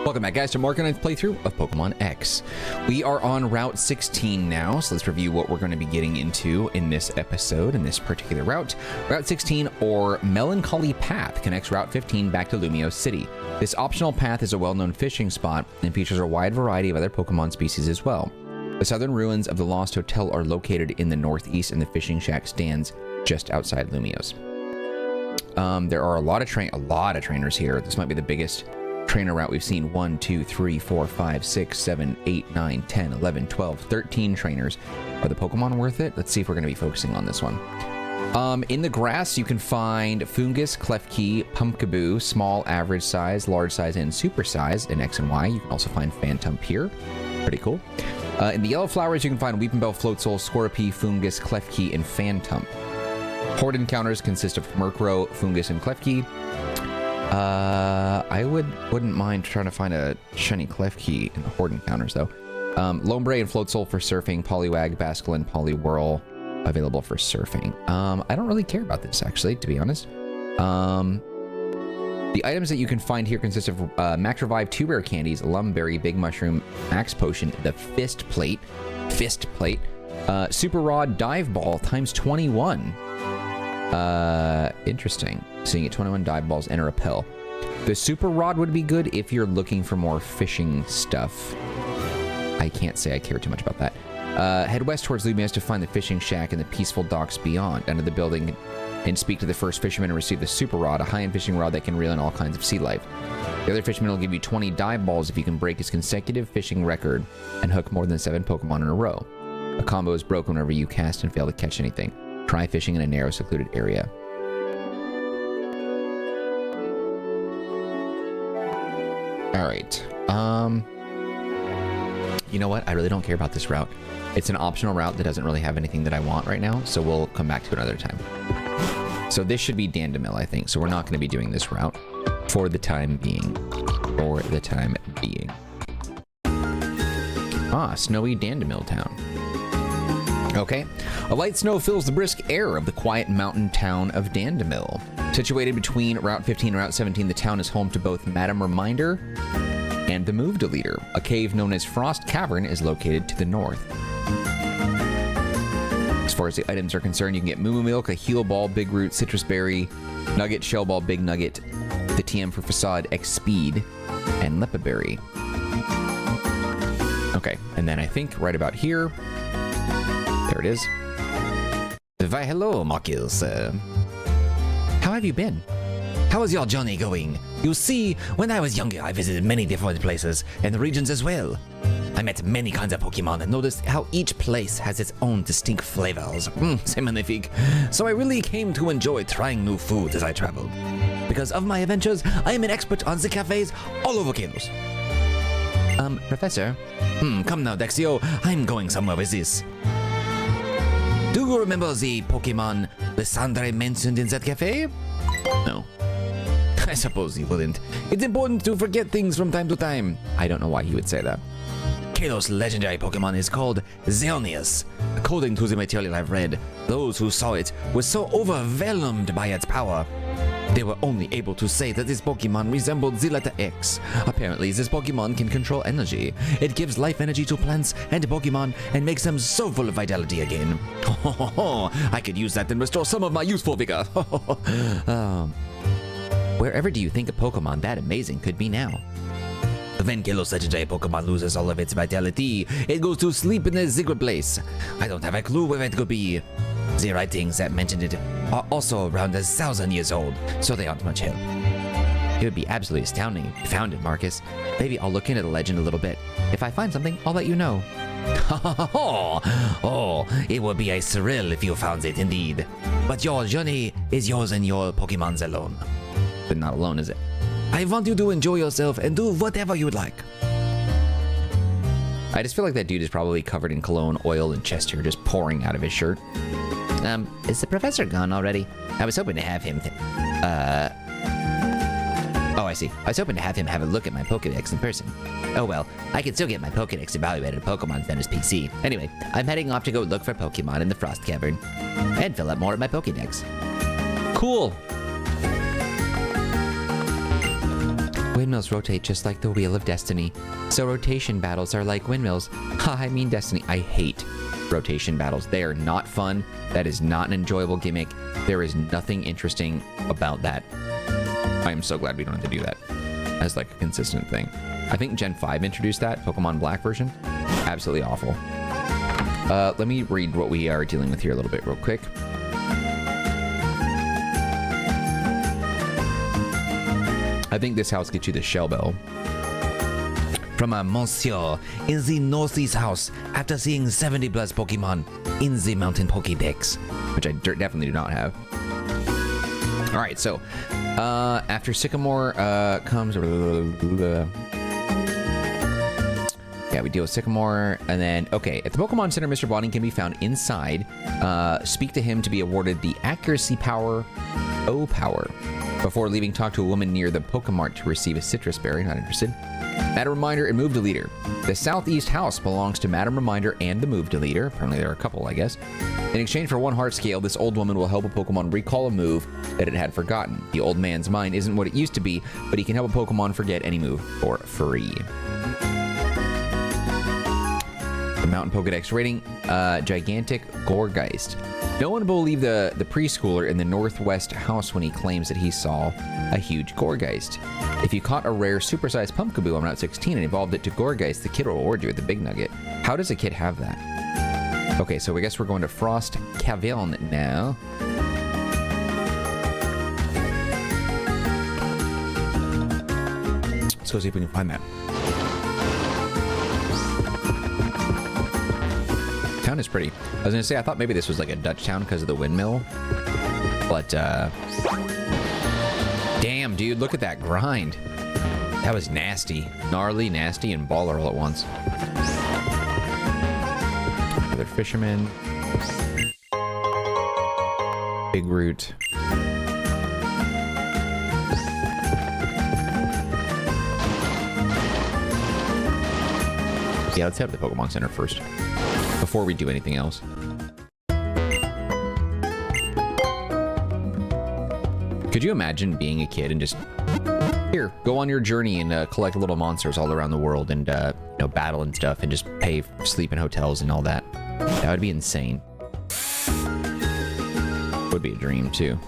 Welcome back, guys, to Marcanine's playthrough of Pokemon X. We are on Route 16 now, so let's review what we're going to be getting into in this episode, in this particular route. Route 16, or Melancholy Path, connects Route 15 back to Lumiose City. This optional path is a well-known fishing spot and features a wide variety of other Pokemon species as well. The southern ruins of the Lost Hotel are located in the northeast, and the fishing shack stands just outside Lumiose. There are a lot of trainers here. This might be the biggest trainer route we've seen. 1, 2, 3, 4, 5, 6, 7, 8, 9, 10, 11, 12, 13 trainers. Are the Pokemon worth it? Let's see if we're going to be focusing on this one. In the grass, you can find Fungus, Klefki, Pumpkaboo, small, average size, large size, and super size in X and Y. You can also find Phantump here. Pretty cool. In the yellow flowers, you can find Weepinbell, Floatzel, Scorpy, Fungus, Klefki, and Phantump. Horde encounters consist of Murkrow, Fungus, and Klefki. I wouldn't mind trying to find a shiny Klefki in the Horde encounters, though. Lombre and Floatzel for surfing, Poliwag, Basculin, Poliwhirl available for surfing. I don't really care about this, actually, to be honest. The items that you can find here consist of Max Revive, 2 rare candies, Lumberry, Big Mushroom, Max Potion, the Fist Plate, Super Rod, Dive Ball times 21. Interesting. So you get 21 dive balls and a repel. The Super Rod would be good if you're looking for more fishing stuff. I can't say I care too much about that. Head west towards Lumiose to find the fishing shack and the peaceful docks beyond. Enter the building and speak to the first fisherman and receive the Super Rod, a high-end fishing rod that can reel in all kinds of sea life. The other fisherman will give you 20 dive balls if you can break his consecutive fishing record and hook more than 7 Pokemon in a row. A combo is broken whenever you cast and fail to catch anything. Try fishing in a narrow, secluded area. All right. You know what? I really don't care about this route. It's an optional route that doesn't really have anything that I want right now, so we'll come back to it another time. So this should be Dendemille, I think. So we're not going to be doing this route for the time being. Ah, snowy Dendemille Town. Okay. A light snow fills the brisk air of the quiet mountain town of Dendemille. Situated between Route 15 and Route 17, the town is home to both Madame Reminder and the Move Deleter. A cave known as Frost Cavern is located to the north. As far as the items are concerned, you can get Moo Moo Milk, a Heal Ball, Big Root, Citrus Berry, Nugget, Shell Ball, Big Nugget, the TM for Facade, X Speed, and Lepa Berry. Okay, and then I think right about here, there it is. Why, hello, Marcus. How have you been? How is your journey going? You see, when I was younger, I visited many different places and regions as well. I met many kinds of Pokemon and noticed how each place has its own distinct flavors. C'est magnifique. So I really came to enjoy trying new foods as I traveled. Because of my adventures, I am an expert on the cafes all over Kalos. Professor? Come now, Dexio. I'm going somewhere with this. Do you remember the Pokemon Lysandre mentioned in that cafe? No. I suppose he wouldn't. It's important to forget things from time to time. I don't know why he would say that. Kalos' legendary Pokemon is called Xerneas. According to the material I've read, those who saw it were so overwhelmed by its power. They were only able to say that this Pokemon resembled the letter X. Apparently, this Pokemon can control energy. It gives life energy to plants and Pokemon and makes them so full of vitality again. I could use that and restore some of my youthful vigor. Wherever do you think a Pokemon that amazing could be now? When Kalos' legendary Pokemon loses all of its vitality, it goes to sleep in a secret place. I don't have a clue where it could be. The writings that mentioned it are also around 1,000 years old, so they aren't much help. It would be absolutely astounding if you found it, Marcus. Maybe I'll look into the legend a little bit. If I find something, I'll let you know. Oh, it would be a thrill if you found it, indeed. But your journey is yours and your Pokemons alone. But not alone, is it? I want you to enjoy yourself and do whatever you would like. I just feel like that dude is probably covered in cologne, oil, and chest hair just pouring out of his shirt. Is the professor gone already? I was hoping to have him... Oh, I see. I was hoping to have him have a look at my Pokédex in person. Oh well, I can still get my Pokédex evaluated at Pokemon Center's PC. Anyway, I'm heading off to go look for Pokemon in the Frost Cavern. And fill up more of my Pokédex. Cool! Windmills rotate just like the Wheel of Destiny. So rotation battles are like windmills. Ha, I mean Destiny. I hate rotation battles. They are not fun. That is not an enjoyable gimmick. There is nothing interesting about that. I am so glad we don't have to do that as like a consistent thing. I think Gen 5 introduced that, Pokemon Black version. Absolutely awful. Let me read what we are dealing with here a little bit real quick. I think this house gets you the Shell Bell. From a Monsieur in the Northeast house after seeing 70 plus Pokemon in the Mountain Pokédex, which I definitely do not have. All right, so after Sycamore comes... Yeah, we deal with Sycamore, and then, okay, at the Pokemon Center, Mr. Bonding can be found inside. Speak to him to be awarded the Accuracy Power, O Power. Before leaving, talk to a woman near the Pokemart to receive a Citrus Berry. Not interested. Madam Reminder and Move Deleter. The Southeast House belongs to Madam Reminder and the Move Deleter. Apparently there are a couple, I guess. In exchange for 1 heart scale, this old woman will help a Pokemon recall a move that it had forgotten. The old man's mind isn't what it used to be, but he can help a Pokemon forget any move for free. The Mountain Pokedex rating, Gigantic Gourgeist. No one will believe the preschooler in the Northwest house when he claims that he saw a huge Gourgeist. If you caught a rare supersized Pumpkaboo on Route 16 and evolved it to Gourgeist, the kid will reward you with the Big Nugget. How does a kid have that? Okay, so I guess we're going to Frost Cavern now. Let's go see if we can find that. Town is pretty. I was gonna say, I thought maybe this was like a Dutch town because of the windmill, but damn, dude, look at that grind. That was nasty. Gnarly, nasty, and baller all at once. Another fisherman. Big root. Yeah, let's head to the Pokemon Center first, before we do anything else. Could you imagine being a kid and just, here, go on your journey and collect little monsters all around the world and, you know, battle and stuff and just pay for sleep in hotels and all that? That would be insane. Would be a dream, too.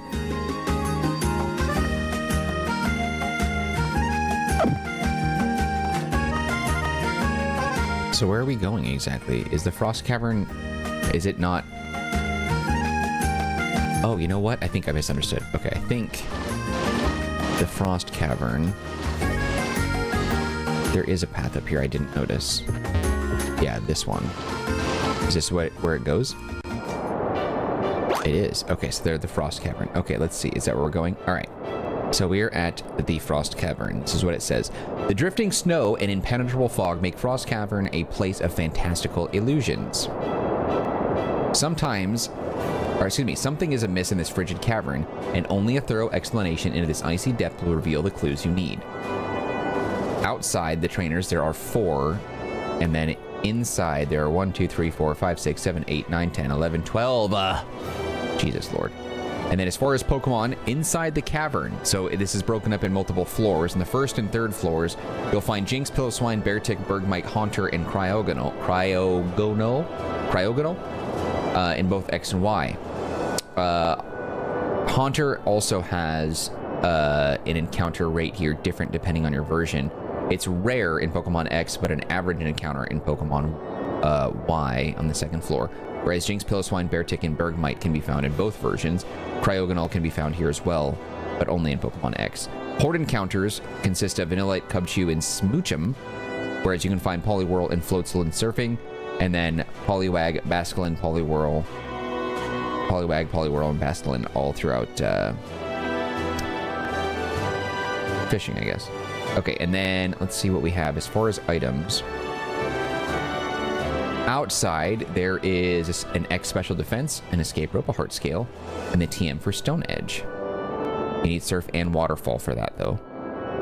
So where are we going exactly? Is the Frost Cavern, is it not? Oh, you know what? I think I misunderstood. Okay, I think the Frost Cavern, there is a path up here I didn't notice. Yeah, this one. Is this where it goes? It is. Okay, so they're the Frost Cavern. Okay, let's see. Is that where we're going? All right. So we're at the Frost Cavern. This is what it says. The drifting snow and impenetrable fog make Frost Cavern a place of fantastical illusions. Something is amiss in this frigid cavern, and only a thorough explanation into this icy depth will reveal the clues you need. Outside the trainers, there are 4, and then inside there are 1, 2, 3, 4, 5, 6, 7, 8, 9, 10, 11, 12. Jesus Lord. And then as far as Pokemon, inside the cavern, so this is broken up in multiple floors. In the first and third floors, you'll find Jinx, Piloswine, Beartick, Bergmite, Haunter, and Cryogonal in both X and Y. Haunter also has an encounter rate here different depending on your version. It's rare in Pokemon X, but an average encounter in Pokemon Y on the second floor. Whereas Jinx, Piloswine, Beartick, and Bergmite can be found in both versions. Cryogonal can be found here as well, but only in Pokemon X. Horde encounters consist of Vanillite, Cubchoo, and Smoochum, whereas you can find Poliwhirl and Floatzel and Surfing, and then Poliwag, Basculin, Poliwhirl, and Basculin all throughout fishing, I guess. Okay, and then let's see what we have as far as items. Outside, there is an X Special Defense, an Escape Rope, a Heart Scale, and the TM for Stone Edge. You need Surf and Waterfall for that, though.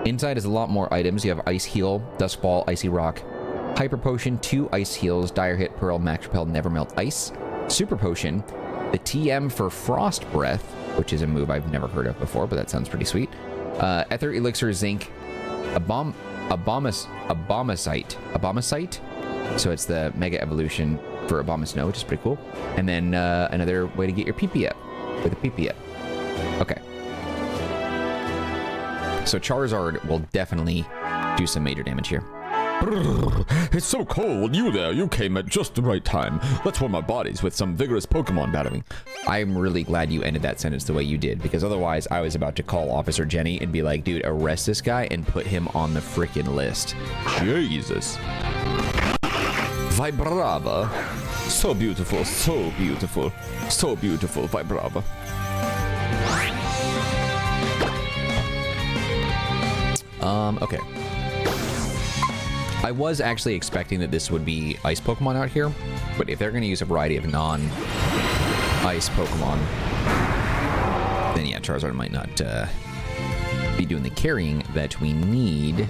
Inside is a lot more items. You have Ice Heal, Dusk Ball, Icy Rock, Hyper Potion, 2 Ice Heals, Dire Hit, Pearl, Max Repel, Never Melt Ice, Super Potion, the TM for Frost Breath, which is a move I've never heard of before, but that sounds pretty sweet. Ether Elixir, Zinc, Abomasite. So it's the Mega Evolution for Abomasnow, which is pretty cool. And then another way to get your PP up with a PP up. Okay. So Charizard will definitely do some major damage here. It's so cold. You there, you came at just the right time. Let's warm our bodies with some vigorous Pokemon battling. I'm really glad you ended that sentence the way you did, because otherwise I was about to call Officer Jenny and be like, dude, arrest this guy and put him on the freaking list. Jesus. Vibrava. So beautiful, so beautiful. So beautiful, Vibrava. Okay. I was actually expecting that this would be ice Pokemon out here, but if they're going to use a variety of non-ice Pokemon, then yeah, Charizard might not be doing the carrying that we need.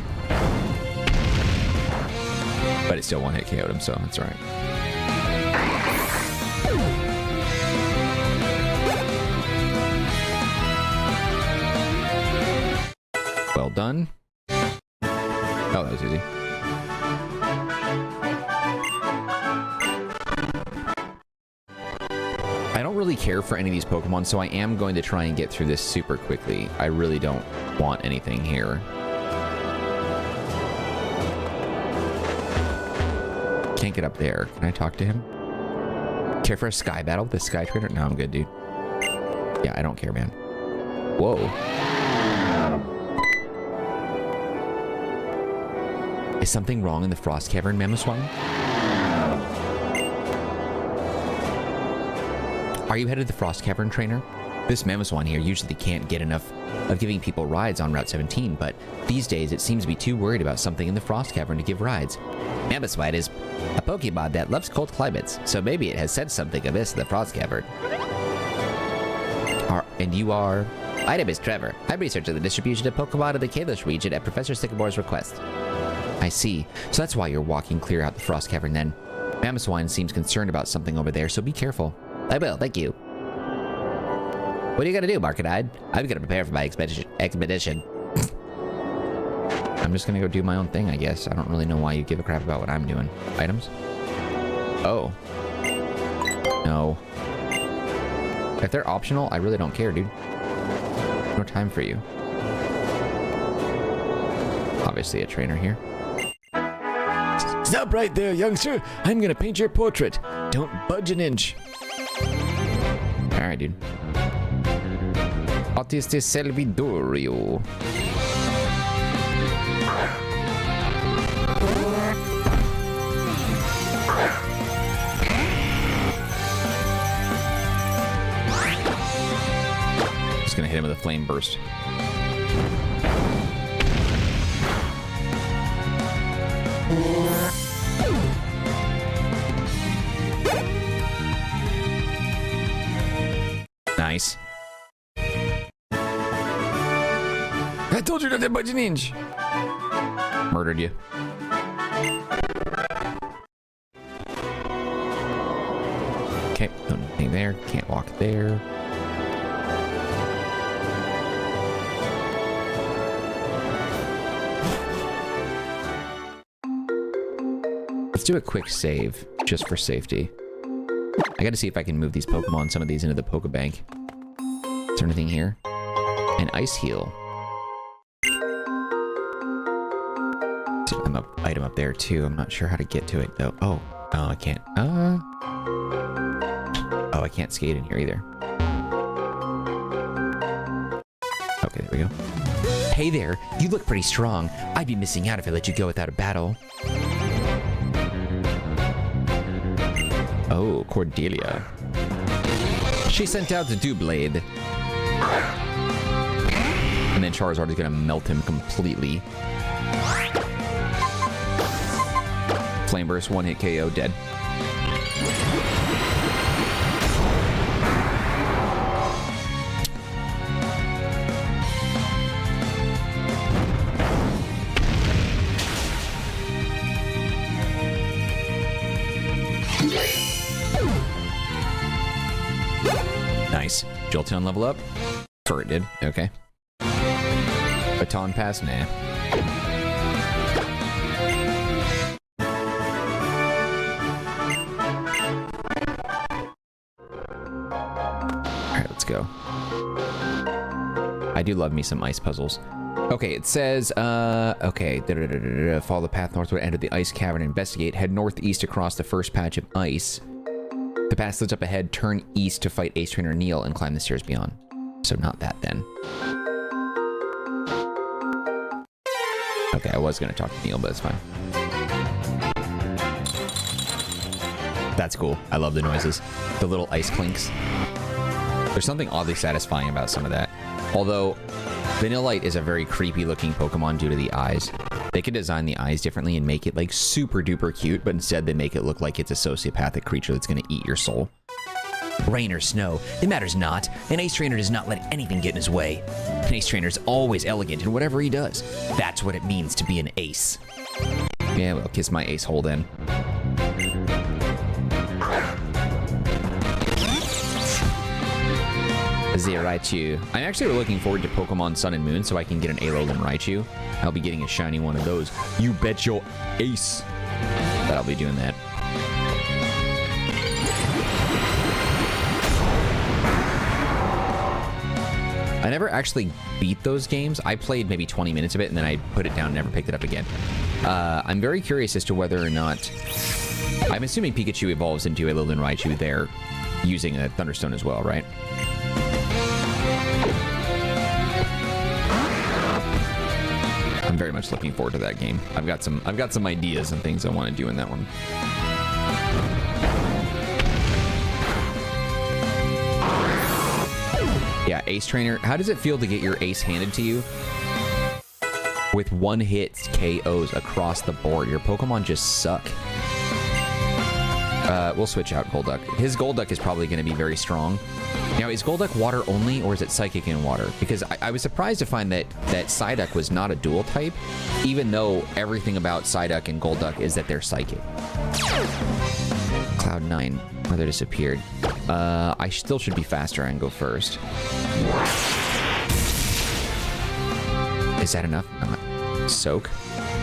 But it still one-hit KO'd him, so that's all right. Well done. Oh, that was easy. I don't really care for any of these Pokemon, so I am going to try and get through this super quickly. I really don't want anything here. Can't get up there. Can I talk to him? Care for a Sky battle with a Sky Trainer? No, I'm good, dude. Yeah, I don't care, man. Whoa. Is something wrong in the Frost Cavern, Mamoswine? Are you headed to the Frost Cavern, trainer? This Mamoswine here usually can't get enough of giving people rides on Route 17, but these days it seems to be too worried about something in the Frost Cavern to give rides. Mamoswine is a Pokemon that loves cold climates, so maybe it has said something amiss in the Frost Cavern. And you are? My name is Trevor. I'm researching the distribution of Pokemon in the Kalos region at Professor Sycamore's request. I see. So that's why you're walking clear out the Frost Cavern then. Mamoswine seems concerned about something over there, so be careful. I will, thank you. What are you gonna do, Marcanine? I'm gonna prepare for my expedition. I'm just gonna go do my own thing, I guess. I don't really know why you give a crap about what I'm doing. Items? Oh. No. If they're optional, I really don't care, dude. No time for you. Obviously a trainer here. Stop right there, youngster. I'm gonna paint your portrait. Don't budge an inch. Alright, dude. Autiste Selvidorio. Just gonna hit him with a flame burst. Nice. I told you not to budge an inch. Murdered you. Okay, nothing there. Can't walk there. Let's do a quick save, just for safety. I gotta see if I can move these Pokemon, some of these into the Pokebank. Is there anything here? An Ice Heal. I'm up, item up there too. I'm not sure how to get to it though. Oh, I can't. Oh, I can't skate in here either. Okay, there we go. Hey there, you look pretty strong. I'd be missing out if I let you go without a battle. Oh, Cordelia. She sent out the Doublade. And then Charizard is gonna melt him completely. Flame Burst, one-hit KO, dead. Nice. Jolteon level up? Or it did. Okay. Baton pass? Nah. do love me some ice puzzles. Okay, it says, okay, follow the path northward, enter the ice cavern, investigate, head northeast across the first patch of ice. The path splits up ahead, turn east to fight Ace Trainer Neil and climb the stairs beyond. So not that then. Okay, I was gonna talk to Neil, but it's fine. That's cool. I love the noises. The little ice clinks. There's something oddly satisfying about some of that. Although, Vanillite is a very creepy looking Pokemon due to the eyes. They could design the eyes differently and make it like super duper cute, but instead they make it look like it's a sociopathic creature that's gonna eat your soul. Rain or snow, it matters not. An Ace Trainer does not let anything get in his way. An Ace Trainer is always elegant in whatever he does. That's what it means to be an ace. Yeah, well, kiss my ace hole then. The Raichu. I'm actually looking forward to Pokemon Sun and Moon so I can get an Alolan Raichu. I'll be getting a shiny one of those. You bet your ace that I'll be doing that. I never actually beat those games. I played maybe 20 minutes of it and then I put it down and never picked it up again. I'm very curious as to whether or not... I'm assuming Pikachu evolves into Alolan Raichu there using a Thunderstone as well, right? I'm very much looking forward to that game. I've got some ideas and things I want to do in that one. Yeah, Ace Trainer. How does it feel to get your ace handed to you with one hit KOs across the board? Your Pokemon just suck. We'll switch out Golduck. His Golduck is probably going to be very strong. Now, is Golduck water only, or is it psychic in water? Because I was surprised to find that Psyduck was not a dual type, even though everything about Psyduck and Golduck is that they're psychic. Cloud9, whether disappeared. I still should be faster and go first. Is that enough? Soak?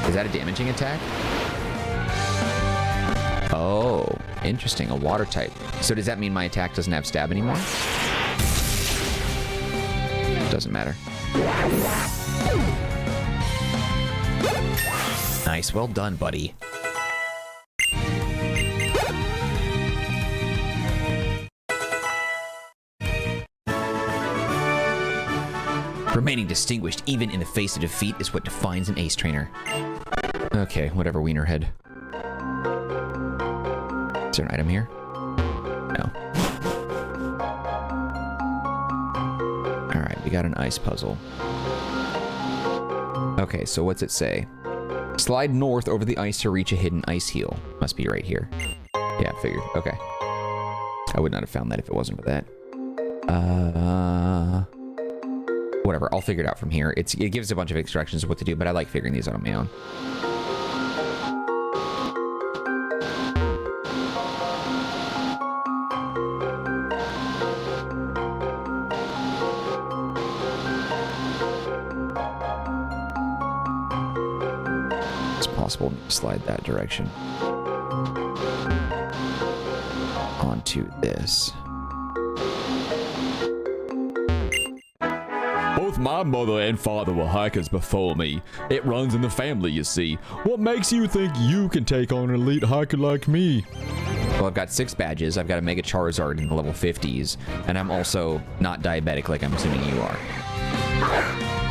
Is that a damaging attack? Oh, interesting. A water type. So does that mean my attack doesn't have stab anymore? Doesn't matter. Nice. Well done, buddy. Remaining distinguished even in the face of defeat is what defines an Ace Trainer. Okay, whatever, Wienerhead. Is there an item here? No. Alright, we got an ice puzzle. Okay, so what's it say? Slide north over the ice to reach a hidden ice heel. Must be right here. Yeah, figured. Okay. I would not have found that if it wasn't for that. Whatever, I'll figure it out from here. It gives a bunch of instructions of what to do, but I like figuring these out on my own. To slide that direction onto this. Both my mother and father were hikers before me. It runs in the family, you see. What makes you think you can take on an elite hiker like me? Well, I've got 6 badges. I've got a Mega Charizard in the level 50s, and I'm also not diabetic like I'm assuming you are.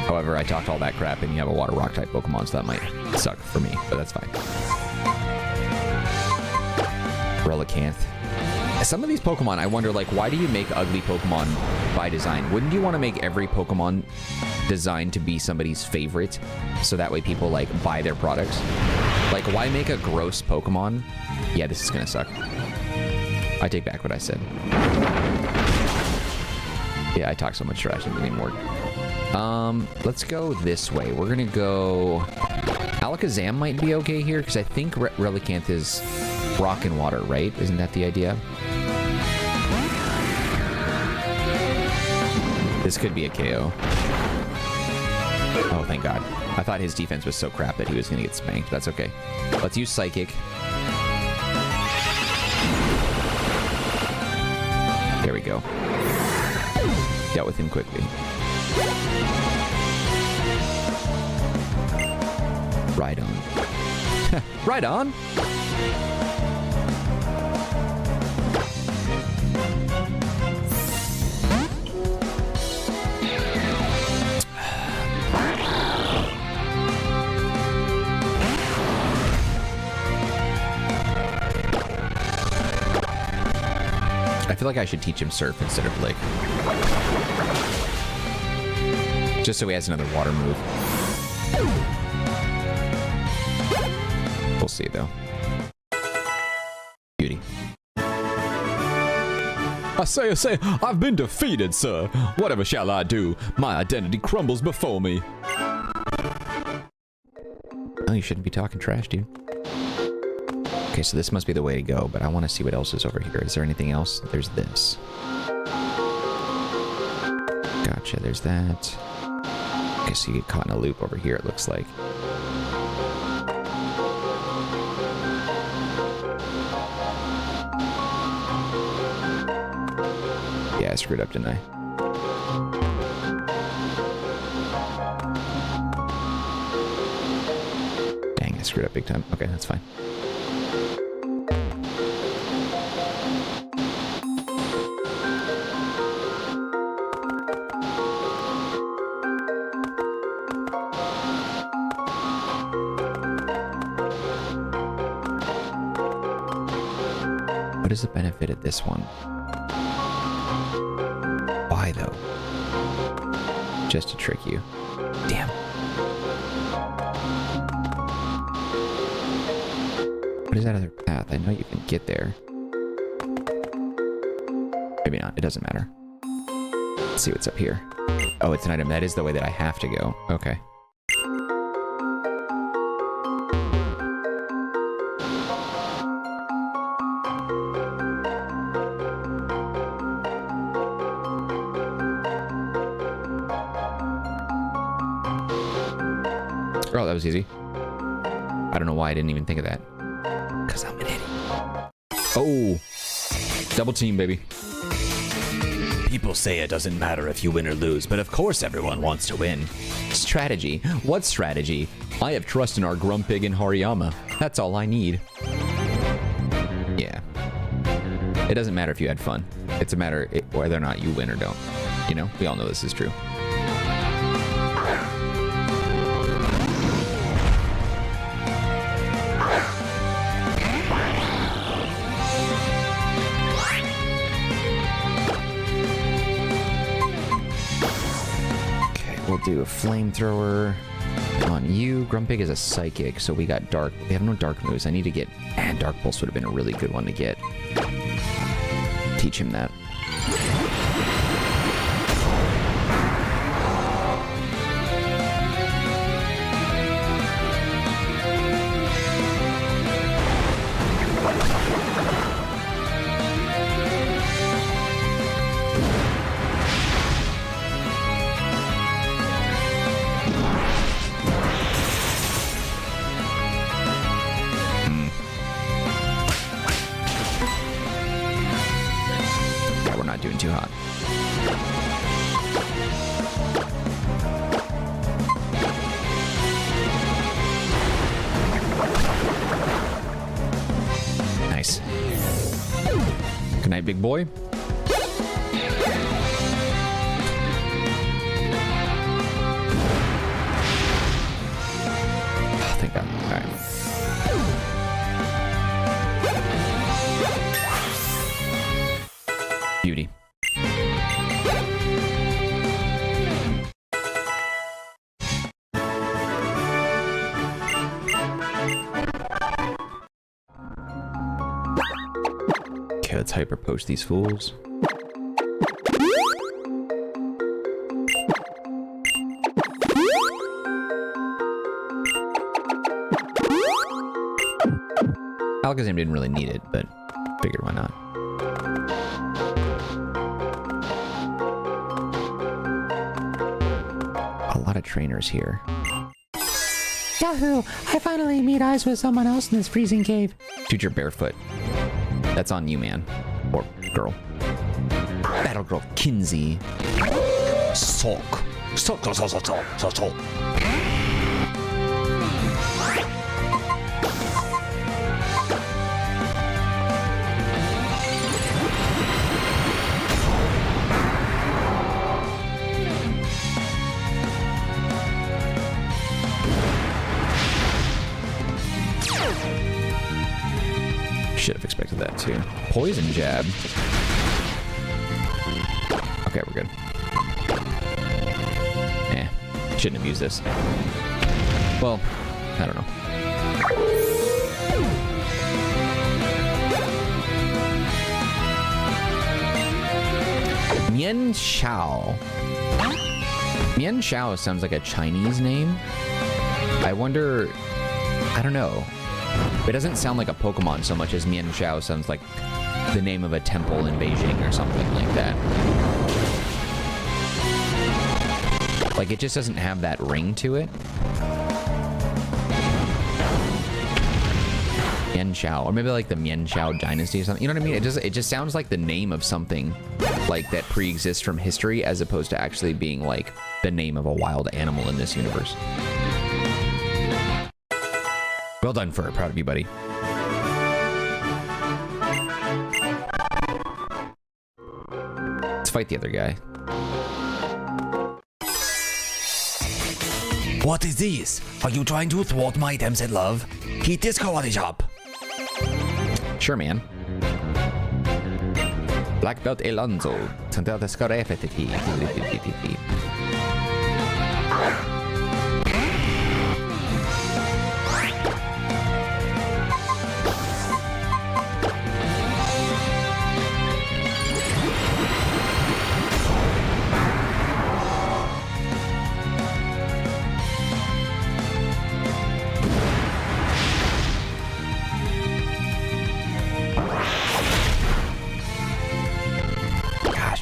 However, I talked all that crap and you have a water rock type Pokemon, so that might suck for me, but that's fine. Relicanth. Some of these Pokemon, I wonder, like, why do you make ugly Pokemon by design? Wouldn't you want to make every Pokemon designed to be somebody's favorite, so that way people, like, buy their products? Like, why make a gross Pokemon? Yeah, this is gonna suck. I take back what I said. Yeah, I talk so much trash, it didn't even work. Let's go this way. We're gonna go... Alakazam might be okay here, because I think Relicanth is rock and water, right? Isn't that the idea? This could be a KO. Oh, thank God. I thought his defense was so crap that he was gonna get spanked. That's okay. Let's use Psychic. There we go. Dealt with him quickly. Right on. Right on. I feel like I should teach him surf instead of lick. Just so he has another water move. We'll see, though. Beauty. I say, I've been defeated, sir. Whatever shall I do? My identity crumbles before me. Oh, you shouldn't be talking trash, dude. Okay, so this must be the way to go, but I want to see what else is over here. Is there anything else? There's this. Gotcha, there's that. Okay, so you get caught in a loop over here, it looks like. Yeah, I screwed up, didn't I? Dang, I screwed up big time. Okay, that's fine. What is the benefit of this one? Why though? Just to trick you. Damn. What is that other path? I know you can get there. Maybe not. It doesn't matter. Let's see what's up here. Oh, it's an item. That is the way that I have to go. Okay. Oh, that was easy. I don't know why I didn't even think of that. Because I'm an idiot. Oh! Double team, baby. People say it doesn't matter if you win or lose, but of course everyone wants to win. Strategy? What strategy? I have trust in our Grumpig and Hariyama. That's all I need. Yeah. It doesn't matter if you had fun. It's a matter whether or not you win or don't. You know? We all know this is true. We'll do a flamethrower on you. Grumpig is a psychic, so we got dark. We have no dark moves. I need to get... And Dark Pulse would have been a really good one to get. Teach him that. Doing too hot. Nice. Good night, big boy. Oh, thank God. All right. Beauty. Okay, let's hyper post these fools. Alakazam didn't really need it, but figured why not. A lot of trainers here. Yahoo! I finally meet eyes with someone else in this freezing cave. Dude, you're barefoot. That's on you, man. Or girl. Battle girl Kinsey. Sulk. Should have expected that too. Poison jab. Okay, we're good. Shouldn't have used this. Well, I don't know. Mian Xiao. Mian Xiao sounds like a Chinese name. I wonder, I don't know. It doesn't sound like a Pokemon so much as Mian Xiao sounds like the name of a temple in Beijing or something like that. Like, it just doesn't have that ring to it. Mian Xiao, or maybe like the Mian Xiao dynasty or something. You know what I mean? It just sounds like the name of something like that pre-exists from history, as opposed to actually being like the name of a wild animal in this universe. Well done, Fur. Proud of you, buddy. Let's fight the other guy. What is this? Are you trying to thwart my attempts at love? Keep this karate chop. Sure, man. Black belt Alonso.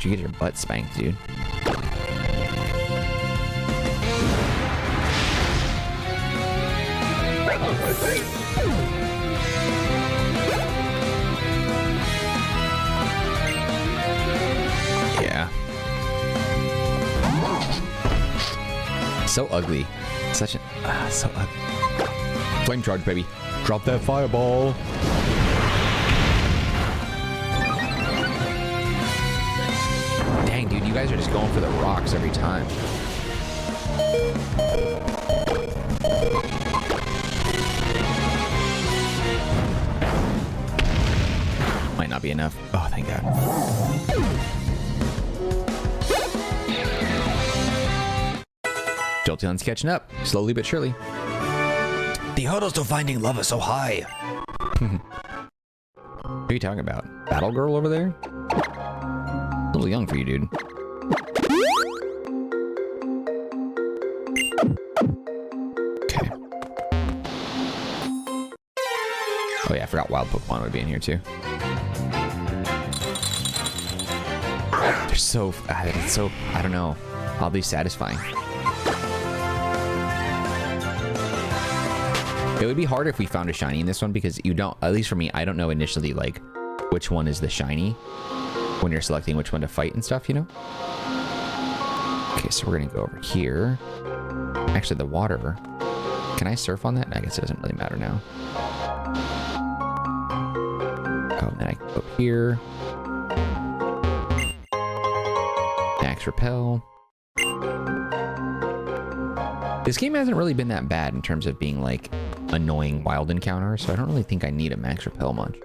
You get your butt spanked, dude. Yeah. So ugly. Such an... so ugly. Flame charge, baby. Drop that fireball. Dang, dude, you guys are just going for the rocks every time. Might not be enough. Oh, thank God. Jolteon's catching up, slowly but surely. The hurdles to finding love are so high. What are you talking about? Battle girl over there? A little young for you, dude. Okay. Oh yeah, I forgot wild Pokemon would be in here too. They're so, it's so, I don't know, oddly satisfying. It would be hard if we found a shiny in this one because you don't, at least for me, I don't know initially like which one is the shiny when you're selecting which one to fight and stuff, you know? Okay, so we're gonna go over here. Actually, the water. Can I surf on that? I guess it doesn't really matter now. Oh, and then I can go here. Max Repel. This game hasn't really been that bad in terms of being like annoying wild encounters, so I don't really think I need a Max Repel much.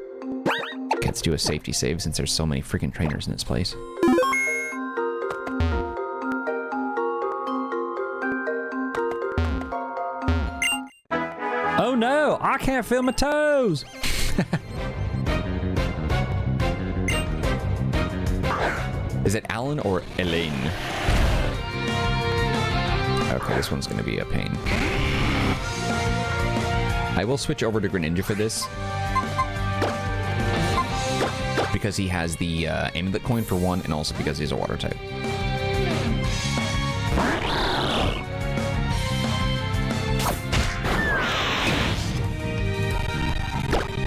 Okay, let's do a safety save since there's so many freaking trainers in this place. Oh no, I can't feel my toes. Is it Alan or Elaine? Okay, this one's gonna be a pain. I will switch over to Greninja for this. Because he has the amulet coin for one, and also because he's a water type.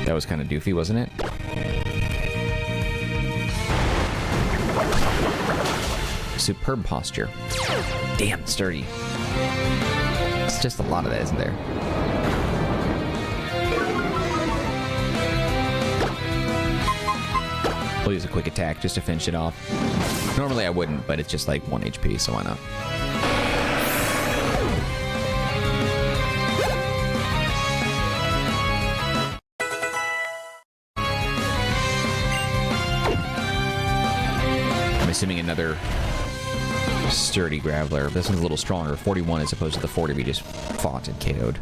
That was kind of doofy, wasn't it? Superb posture. Damn, sturdy. It's just a lot of that, isn't there? We'll use a quick attack just to finish it off. Normally I wouldn't, but it's just like 1 HP, so why not? I'm assuming another sturdy Graveler. This one's a little stronger, 41 as opposed to the 40 we just fought and KO'd.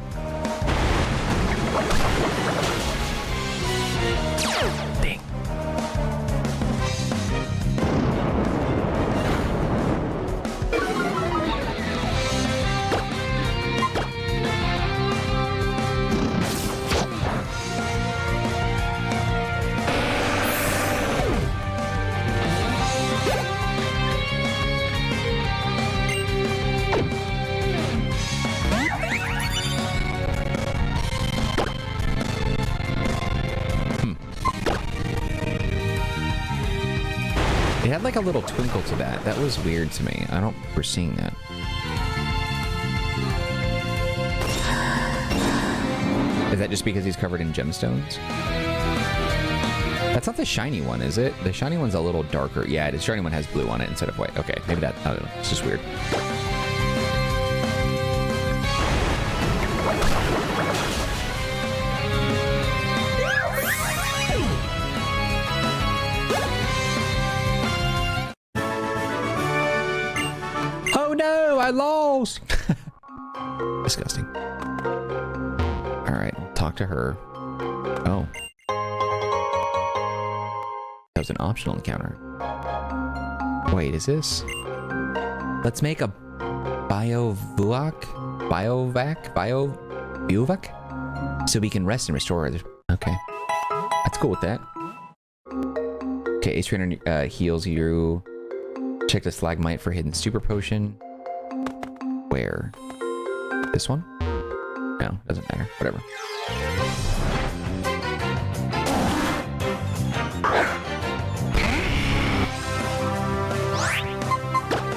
Dang. It had like a little twinkle to that. That was weird to me. I don't remember seeing that. Is that just because he's covered in gemstones? That's not the shiny one, is it? The shiny one's a little darker. Yeah, the shiny one has blue on it instead of white. Okay, maybe that, I don't know. It's just weird. I lost. Disgusting. All right, talk to her. Oh, that was an optional encounter. Wait, is this? Let's make a biovac, so we can rest and restore. Okay, that's cool with that. Okay, Ace Trainer heals you. Check the Stalagmite for hidden super potion. Where? This one? No, doesn't matter. Whatever.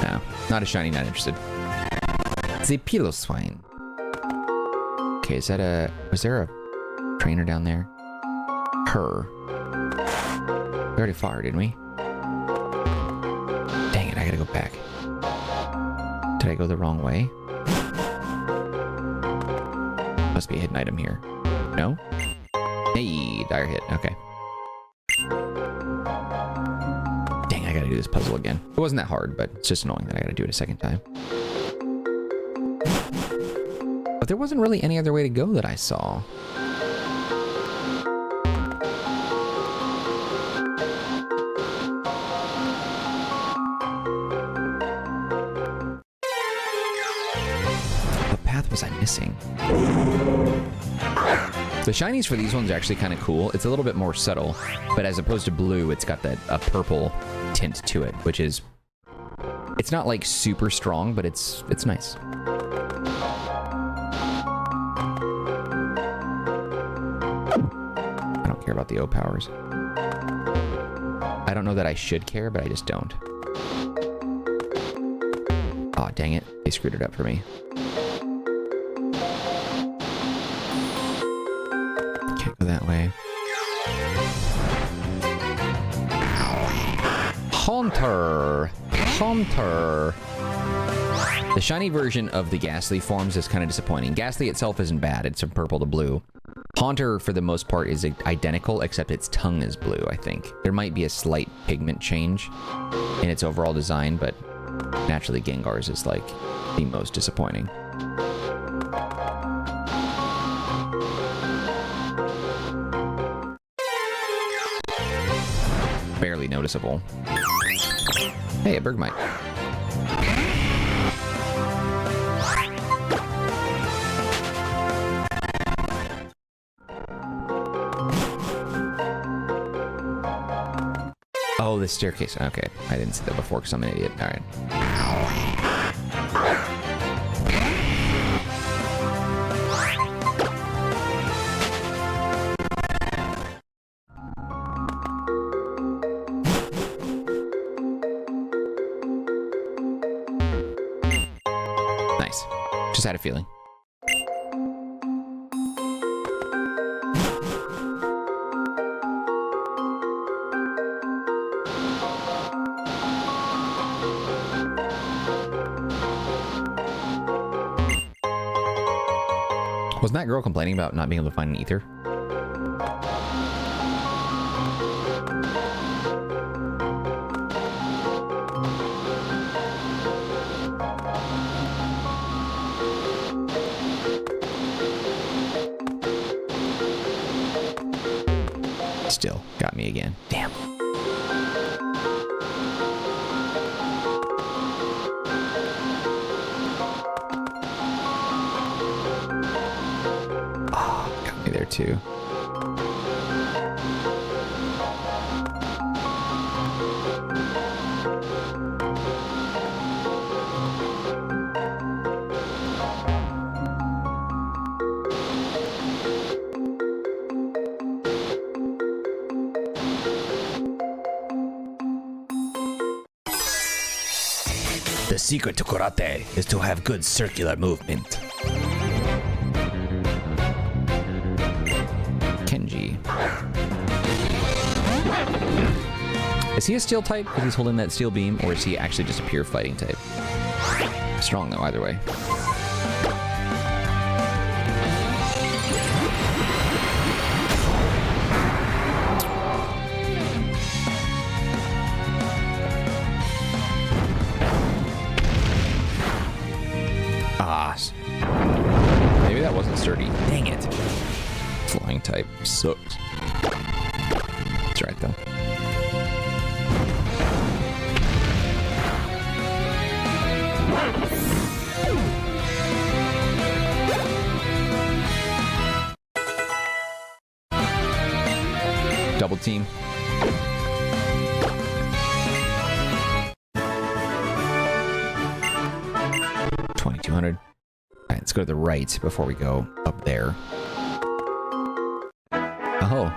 No, not a shiny, not interested. The Piloswine. Okay, is that a... Was there a trainer down there? Her. We already fought her, didn't we? Dang it, I gotta go back. Did I go the wrong way? Must be a hidden item here. No? Hey, dire hit. Okay. Dang, I gotta do this puzzle again. It wasn't that hard, but it's just annoying that I gotta do it a second time. But there wasn't really any other way to go that I saw. Was I missing? The shinies for these ones are actually kind of cool. It's a little bit more subtle, but as opposed to blue, it's got that a purple tint to it, which is, it's not like super strong, but it's nice. I don't care about the O powers. I don't know that I should care, but I just don't. Aw, dang it. They screwed it up for me. Go that way. Haunter! Haunter! The shiny version of the Ghastly forms is kind of disappointing. Ghastly itself isn't bad. It's from purple to blue. Haunter, for the most part, is identical, except its tongue is blue, I think. There might be a slight pigment change in its overall design, but naturally Gengar's is, like, the most disappointing. Barely noticeable. Hey, a Bergmite. Oh, the staircase. Okay, I didn't see that before because I'm an idiot. All right. Just had a feeling. Wasn't that girl complaining about not being able to find an ether? Still got me again. Damn. Oh, got me there too. The secret to karate is to have good circular movement. Kenji. Is he a steel type because he's holding that steel beam, or is he actually just a pure fighting type? Strong though, either way. Maybe that wasn't sturdy. Dang it. Flying type sucks. That's right, though. Double team. $2,200. All right, let's go to the right before we go up there. Oh.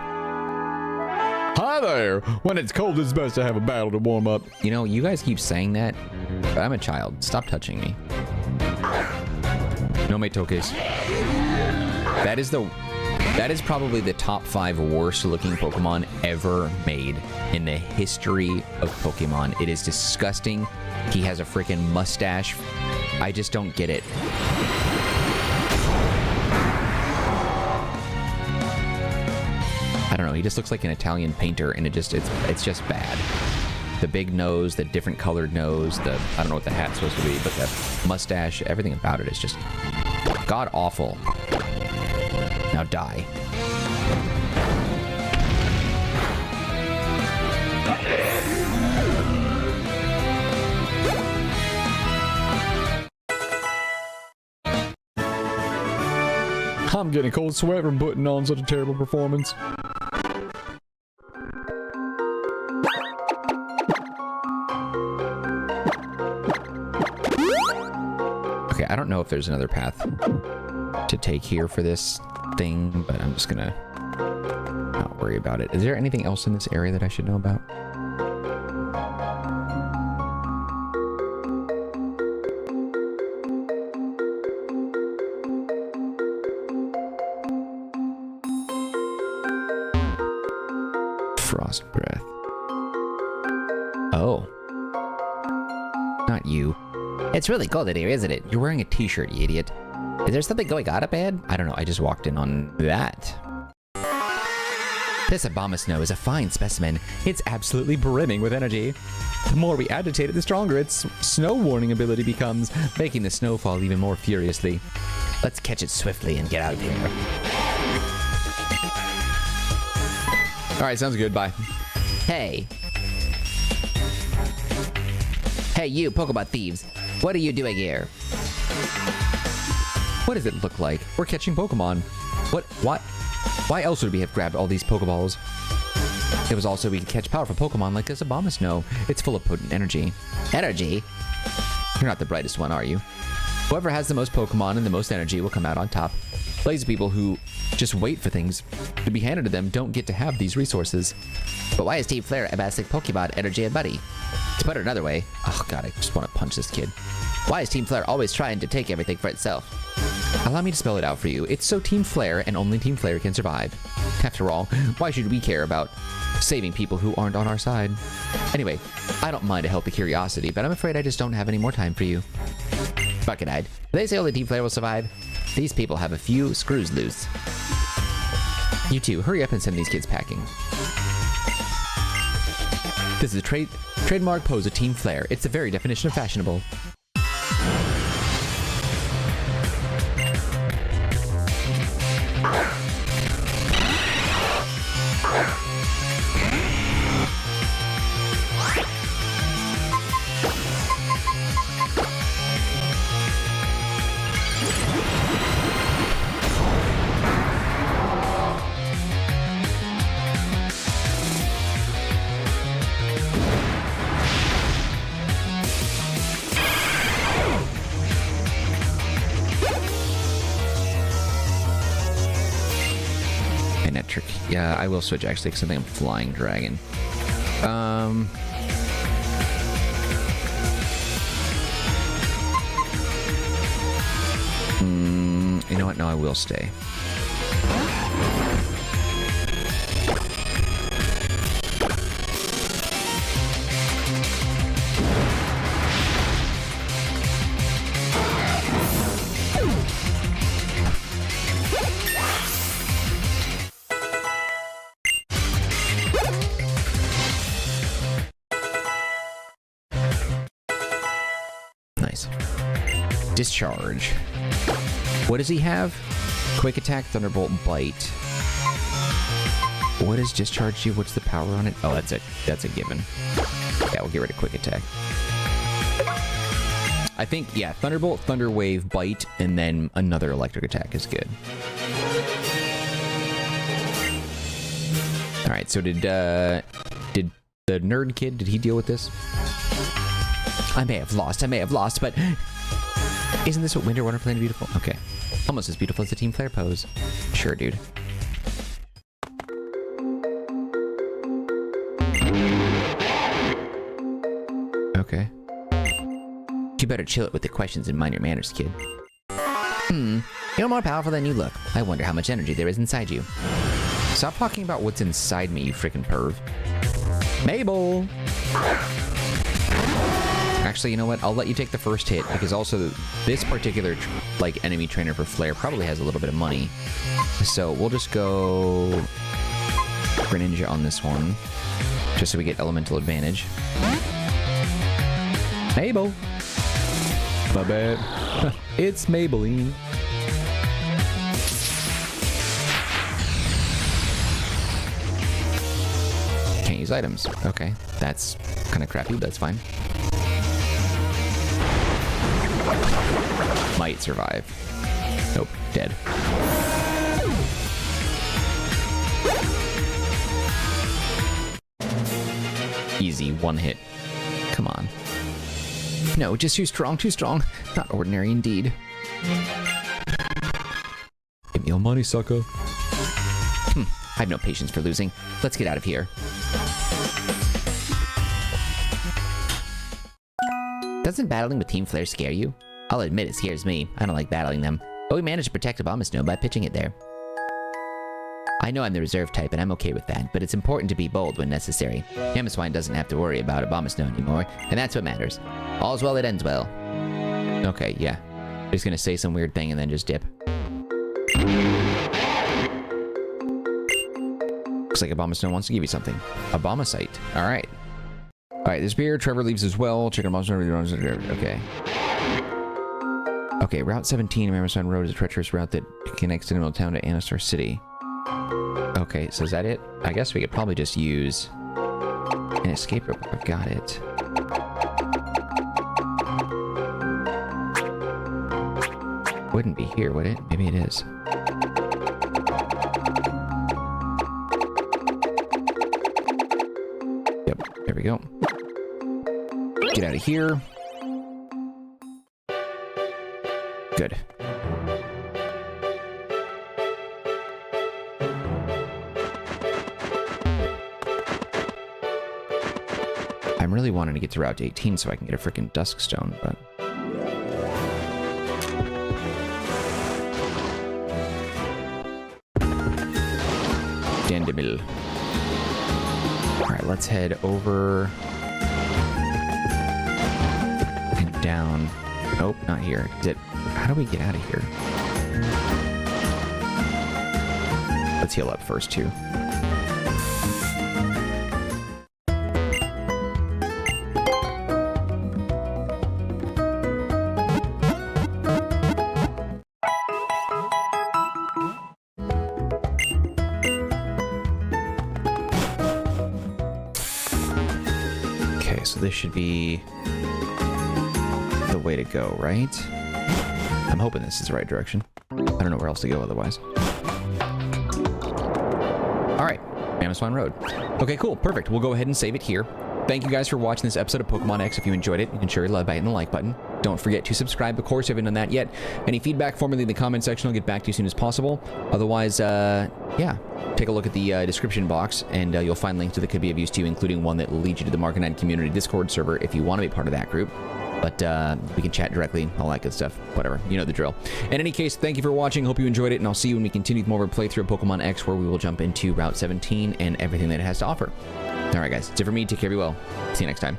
Hi there! When it's cold, it's best to have a battle to warm up. You know, you guys keep saying that, but I'm a child. Stop touching me. No me toques. That is probably the top 5 worst looking Pokemon ever made in the history of Pokemon. It is disgusting. He has a freaking mustache. I just don't get it. I don't know. He just looks like an Italian painter, and it's just bad. The big nose, the different colored nose, I don't know what the hat's supposed to be, but the mustache, everything about it is just god awful. Now die. I'm getting a cold sweat from putting on such a terrible performance. Okay, I don't know if there's another path to take here for this thing, but I'm just gonna not worry about it. Is there anything else in this area that I should know about? Frost breath. Oh. Not you. It's really cold in here, isn't it? You're wearing a t-shirt, you idiot. Is there something going on up ahead? I don't know. I just walked in on that. This Abomasnow is a fine specimen. It's absolutely brimming with energy. The more we agitate it, the stronger its snow warning ability becomes, making the snow fall even more furiously. Let's catch it swiftly and get out of here. All right, sounds good. Bye. Hey. Hey, you Pokemon thieves. What are you doing here? What does it look like? We're catching Pokemon. What? Why else would we have grabbed all these Pokeballs? It was also we could catch powerful Pokemon like this Abomasnow. It's full of potent energy. Energy? You're not the brightest one, are you? Whoever has the most Pokemon and the most energy will come out on top. Lazy people who just wait for things to be handed to them don't get to have these resources. But why is Team Flare amassing Pokemon energy and money? To put it another way, oh god, I just want to punch this kid. Why is Team Flare always trying to take everything for itself? Allow me to spell it out for you. It's so Team Flare and only Team Flare can survive. After all, why should we care about saving people who aren't on our side? Anyway, I don't mind a healthy curiosity, but I'm afraid I just don't have any more time for you. Bucket-eyed. They say only Team Flare will survive. These people have a few screws loose. You two, hurry up and send these kids packing. This is a trademark pose of Team Flare. It's the very definition of fashionable. Yeah, I will switch actually because I think I'm Flying Dragon. You know what? No, I will stay. Discharge. What does he have? Quick attack, thunderbolt, bite. What does discharge do? What's the power on it? Oh, that's a given. Yeah, we'll get rid of quick attack. I think, yeah, thunderbolt, thunder wave, bite, and then another electric attack is good. All right, so did the nerd kid, did he deal with this? I may have lost, but isn't this what Winter Wonderful and Beautiful? Okay. Almost as beautiful as the Team Flare pose. Sure, dude. Okay. You better chill it with the questions and mind your manners, kid. You're more powerful than you look. I wonder how much energy there is inside you. Stop talking about what's inside me, you freaking perv. Mabel! Actually, you know what? I'll let you take the first hit, because also this particular, enemy trainer for Flare probably has a little bit of money. So we'll just go Greninja on this one, just so we get elemental advantage. Mabel! My bad. It's Maybelline. Can't use items. Okay, that's kind of crappy, but that's fine. Might survive. Nope, dead. Easy, one hit. Come on. No, just too strong, too strong. Not ordinary indeed. Give me your money, sucker. I have no patience for losing. Let's get out of here. Doesn't battling with Team Flare scare you? I'll admit it scares me. I don't like battling them. But we managed to protect Abomasnow by pitching it there. I know I'm the reserve type and I'm okay with that, but it's important to be bold when necessary. Hammerswine doesn't have to worry about Abomasnow anymore, and that's what matters. All's well that ends well. Okay, yeah. Just gonna say some weird thing and then just dip. Looks like Abomasnow wants to give you something. Abomasite. Alright. Alright, this beer, Trevor leaves as well. Check out Abomasnow. Okay. Okay, Route 17, Marcanine Road is a treacherous route that connects Dendemille Town to Anastar City. Okay, so is that it? I guess we could probably just use an escape rope. I've got it. Wouldn't be here, would it? Maybe it is. Yep, there we go. Get out of here. Good. I'm really wanting to get to Route 18 so I can get a freaking Dusk Stone, but Dendemille. All right, let's head over and down. Nope, not here. How do we get out of here? Let's heal up first, too. Okay, so this should be the way to go, right? I'm hoping this is the right direction. I don't know where else to go otherwise. All right, Abomasnow Road. Okay, cool, perfect. We'll go ahead and save it here. Thank you guys for watching this episode of Pokemon X. If you enjoyed it, you can share your love by hitting the like button. Don't forget to subscribe, of course, if you haven't done that yet. Any feedback for me in the comment section, I'll get back to you as soon as possible. Otherwise, yeah, take a look at the description box, and you'll find links that could be of use to you, including one that will lead you to the Marcanine community Discord server if you want to be part of that group. But we can chat directly, all that good stuff, whatever. You know the drill. In any case, thank you for watching. Hope you enjoyed it, and I'll see you when we continue with more of our playthrough of Pokemon X, where we will jump into Route 17 and everything that it has to offer. All right, guys, that's it for me. Take care of you well. See you next time.